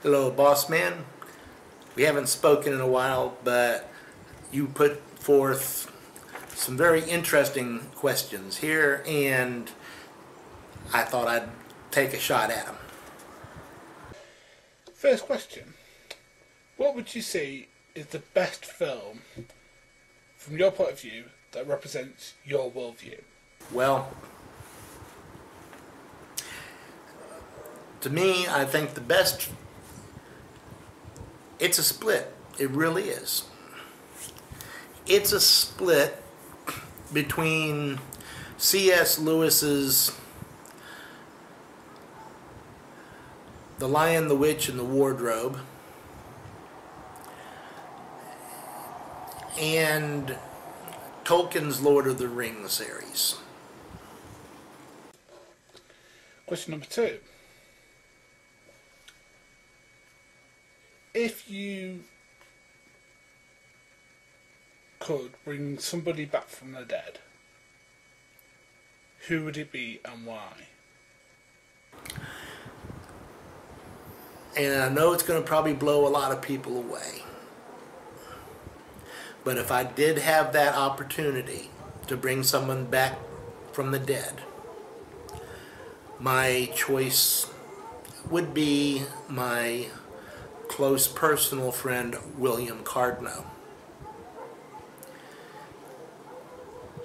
Hello, boss man. We haven't spoken in a while, but you put forth some very interesting questions here, and I thought I'd take a shot at them. First question. What would you say is the best film, from your point of view, that represents your worldview? Well, to me, I think the best, it's a split. It really is. It's a split between C.S. Lewis's The Lion, the Witch, and the Wardrobe and Tolkien's Lord of the Rings series. Question number 2. If you could bring somebody back from the dead, who would it be and why? And I know it's going to probably blow a lot of people away. But if I did have that opportunity to bring someone back from the dead, my choice would be my close personal friend, William Cardno.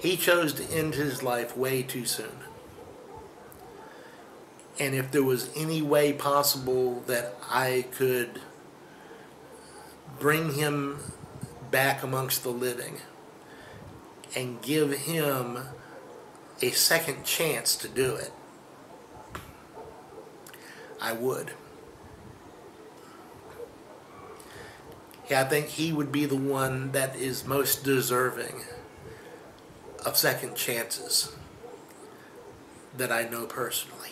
He chose to end his life way too soon. And if there was any way possible that I could bring him back amongst the living and give him a second chance to do it, I would. Yeah, I think he would be the one that is most deserving of second chances that I know personally.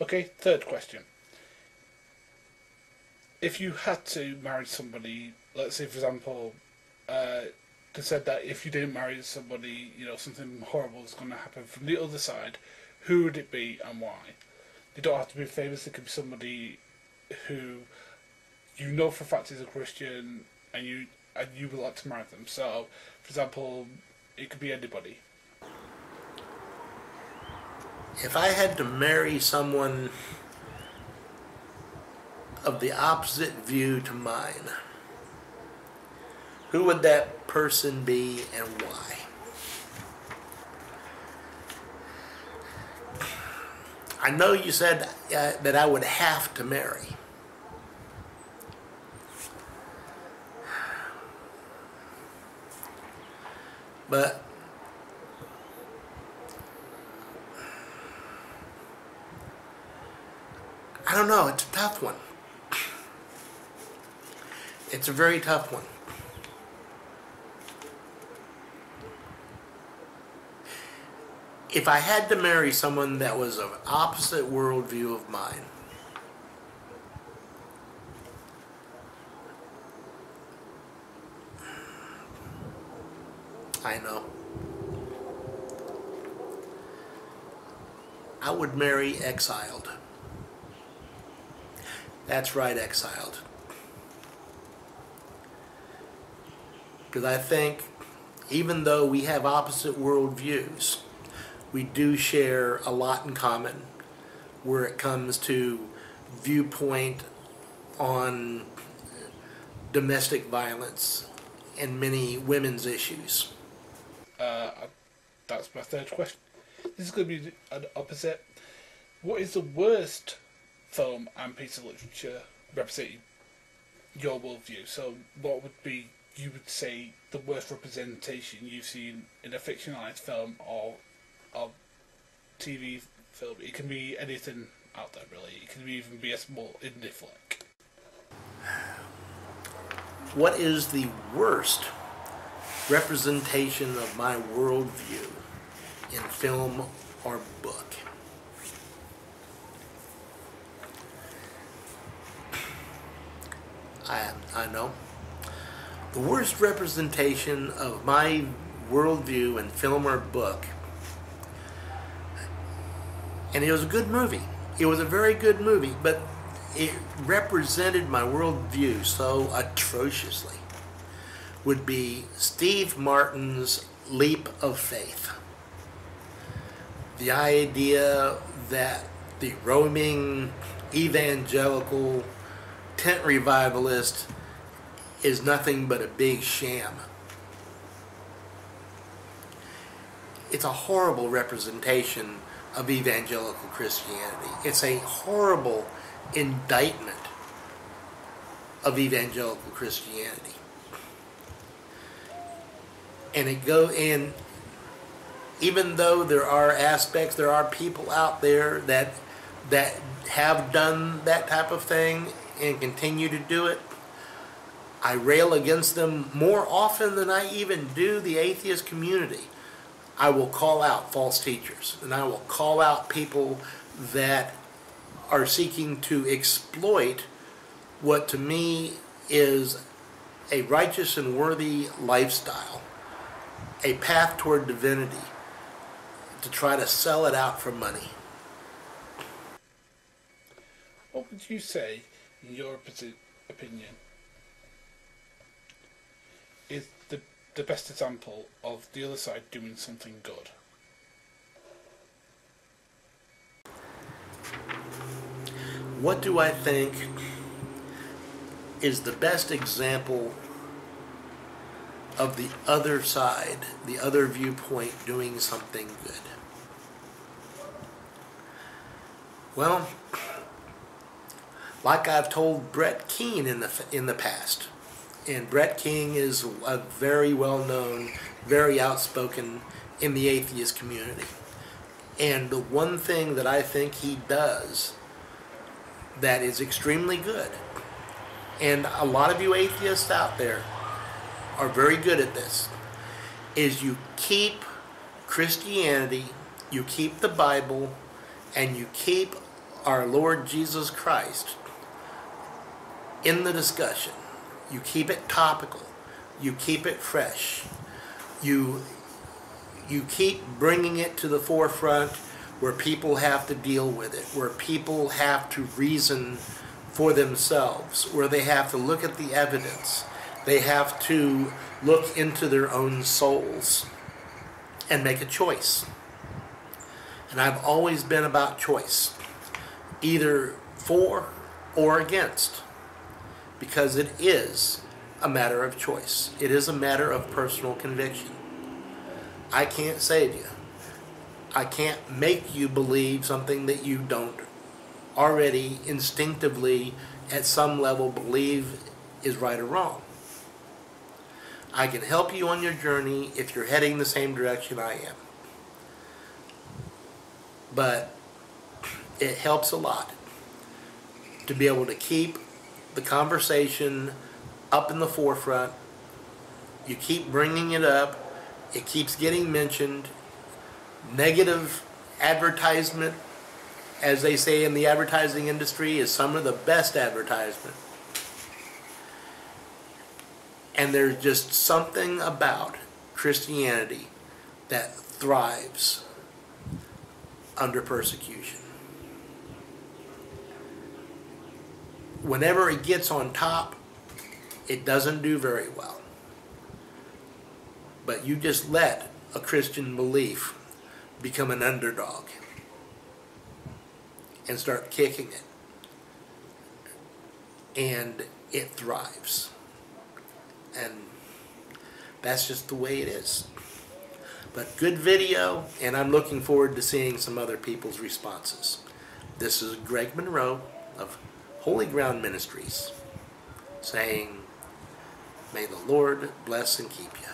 Okay, third question. If you had to marry somebody, let's say for example, they said that if you didn't marry somebody, something horrible is going to happen from the other side, who would it be and why? They don't have to be famous, it could be somebody who you know for a fact is a Christian and you would like to marry them. So, for example, it could be anybody. If I had to marry someone of the opposite view to mine, who would that person be and why? I know you said that I would have to marry. But I don't know, it's a tough one. It's a very tough one. If I had to marry someone that was of opposite worldview of mine, I know, I would marry exiled. That's right, exiled. Because I think, even though we have opposite worldviews, we do share a lot in common where it comes to viewpoint on domestic violence and many women's issues. That's my third question. This is going to be an opposite. What is the worst film and piece of literature representing your worldview? So what would be, you would say, the worst representation you've seen in a fictionalized film or TV film? It can be anything out there, really. It can even be a small indie flick. What is the worst representation of my worldview in film or book? I know. The worst representation of my worldview in film or book, and it was a good movie. It was a very good movie, but it represented my worldview so atrociously. Would be Steve Martin's Leap of Faith. The idea that the roaming evangelical tent revivalist is nothing but a big sham. It's a horrible representation of evangelical Christianity. It's a horrible indictment of evangelical Christianity. And even though there are aspects, there are people out there that have done that type of thing and continue to do it, I rail against them more often than I even do the atheist community. I will call out false teachers, and I will call out people that are seeking to exploit what to me is a righteous and worthy lifestyle, a path toward divinity, to try to sell it out for money. What would you say, in your opinion, is the best example of the other side doing something good? What do I think is the best example of the other side, the other viewpoint doing something good? Well, like I've told Brett Keane in the past, and Brett King is a very well-known, very outspoken in the atheist community. And the one thing that I think he does that is extremely good, and a lot of you atheists out there are very good at this, is you keep Christianity, you keep the Bible, and you keep our Lord Jesus Christ in the discussion. You keep it topical. You keep it fresh. You keep bringing it to the forefront where people have to deal with it, where people have to reason for themselves, where they have to look at the evidence. They have to look into their own souls and make a choice. And I've always been about choice, either for or against, because it is a matter of choice. It is a matter of personal conviction. I can't save you. I can't make you believe something that you don't already instinctively at some level believe is right or wrong. I can help you on your journey if you're heading the same direction I am. But it helps a lot to be able to keep the conversation up in the forefront. You keep bringing it up. It keeps getting mentioned. Negative advertisement, as they say in the advertising industry, is some of the best advertisement. And there's just something about Christianity that thrives under persecution. Whenever it gets on top, it doesn't do very well. But you just let a Christian belief become an underdog and start kicking it, and it thrives. And that's just the way it is. But good video, and I'm looking forward to seeing some other people's responses. This is Greg Monroe of Holy Ground Ministries saying, may the Lord bless and keep you.